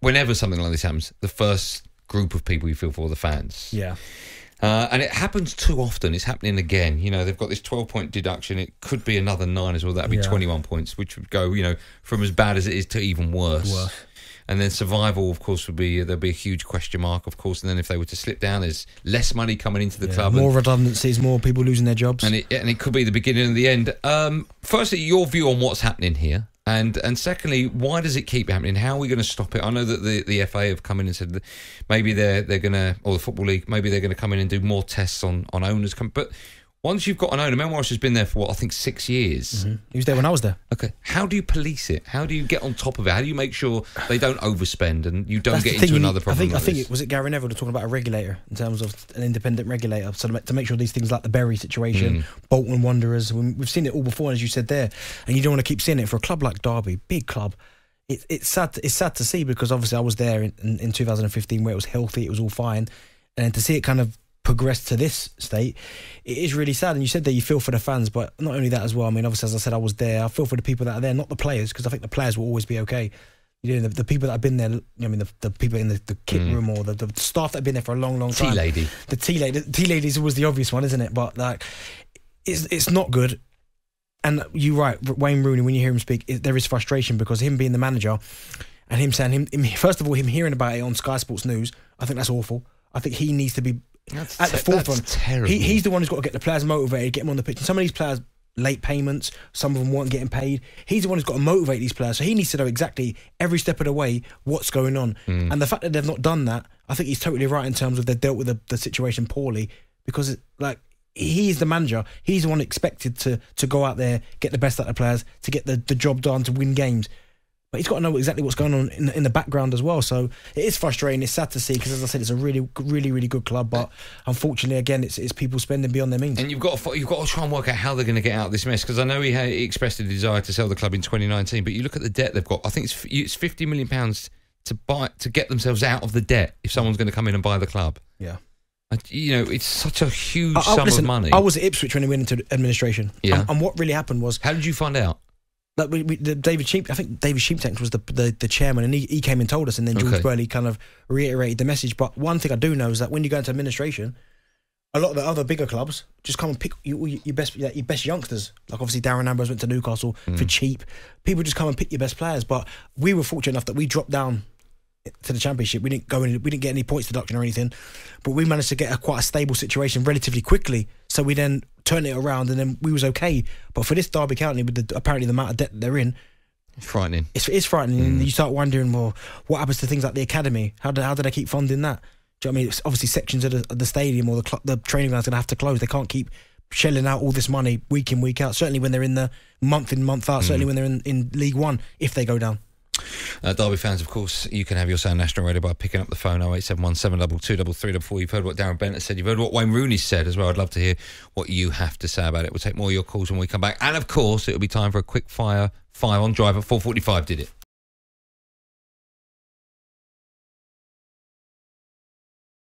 Whenever something like this happens, the first group of people you feel for are the fans. Yeah. And it happens too often. It's happening again. You know, they've got this 12-point deduction. It could be another 9 as well. That'd be 21 points, which would go, you know, from as bad as it is to even worse. And then survival, of course, there'd be a huge question mark, of course. And then if they were to slip down, there's less money coming into the club. More redundancies, more people losing their jobs. And it could be the beginning and the end. Firstly, your view on what's happening here. And secondly, why does it keep happening? How are we going to stop it? I know that the FA have come in and said that maybe they're going to, or the Football League, maybe they're going to come in and do more tests on owners. But once you've got an owner, Morris has been there for, I think 6 years. He was there when I was there. Okay. How do you police it? How do you get on top of it? How do you make sure they don't overspend and you don't get into another problem? I think was it Gary Neville talking about a regulator in terms of an independent regulator, so to make sure these things like the Bury situation, Bolton Wanderers, we've seen it all before, as you said there, and you don't want to keep seeing it for a club like Derby, big club. It's sad to see, because obviously I was there in 2015 where it was healthy, it was all fine, and to see it kind of progress to this state, it is really sad. And you said that you feel for the fans, but not only that as well. I mean, obviously, as I said, I was there. I feel for the people that are there, not the players, because I think the players will always be okay. You know, the people that have been there, I mean, the people in the kit room, or the staff that have been there for a long, long time. The tea lady is always the obvious one, isn't it? But like, it's not good. And you're right, Wayne Rooney, when you hear him speak, there is frustration, because him being the manager and him saying, first of all, him hearing about it on Sky Sports News, I think that's awful. I think he needs to be at the forefront. That's terrible. He's the one who's got to get the players motivated, get them on the pitch. And some of these players, late payments, some of them weren't getting paid. He's the one who's got to motivate these players. So he needs to know exactly every step of the way what's going on. And the fact that they've not done that, I think he's totally right in terms of they've dealt with the situation poorly, because he's the manager. He's the one expected to go out there, get the best out of the players, to get the job done, to win games. But he's got to know exactly what's going on in the background as well. So it is frustrating. It's sad to see, because, as I said, it's a really, really, really good club. But unfortunately, again, it's people spending beyond their means. And you've got to try and work out how they're going to get out of this mess. Because I know he expressed a desire to sell the club in 2019, but you look at the debt they've got. I think it's £50 million to get themselves out of the debt if someone's going to come in and buy the club. Yeah. You know, it's such a huge sum of money. I was at Ipswich when he went into administration. Yeah. And what really happened was, how did you find out? That David Sheeptanks was the chairman, and he came and told us, and then George Burley kind of reiterated the message. But one thing I do know is that when you go into administration, a lot of the other bigger clubs just come and pick your best youngsters. Like, obviously Darren Ambrose went to Newcastle for cheap. People just come and pick your best players. But we were fortunate enough that we dropped down to the Championship. We didn't go in. We didn't get any points deduction or anything, but we managed to get quite a stable situation relatively quickly. So we then turned it around, and then we was okay. But for this Derby County, with apparently the amount of debt that they're in, it's frightening. It's frightening. And you start wondering, well, what happens to things like the academy? How do they keep funding that? Do you know what I mean? It's obviously sections of the stadium or the training ground's going to have to close. They can't keep shelling out all this money week in, week out. Certainly when they're in the month in, month out. Certainly when they're in League One, if they go down. Derby fans, of course, you can have your Sound National Radio by picking up the phone 0871 722 334. You've heard what Darren Bent has said. You've heard what Wayne Rooney said as well. I'd love to hear what you have to say about it. We'll take more of your calls when we come back. And, of course, it'll be time for a quick fire on drive at 4:45, did it?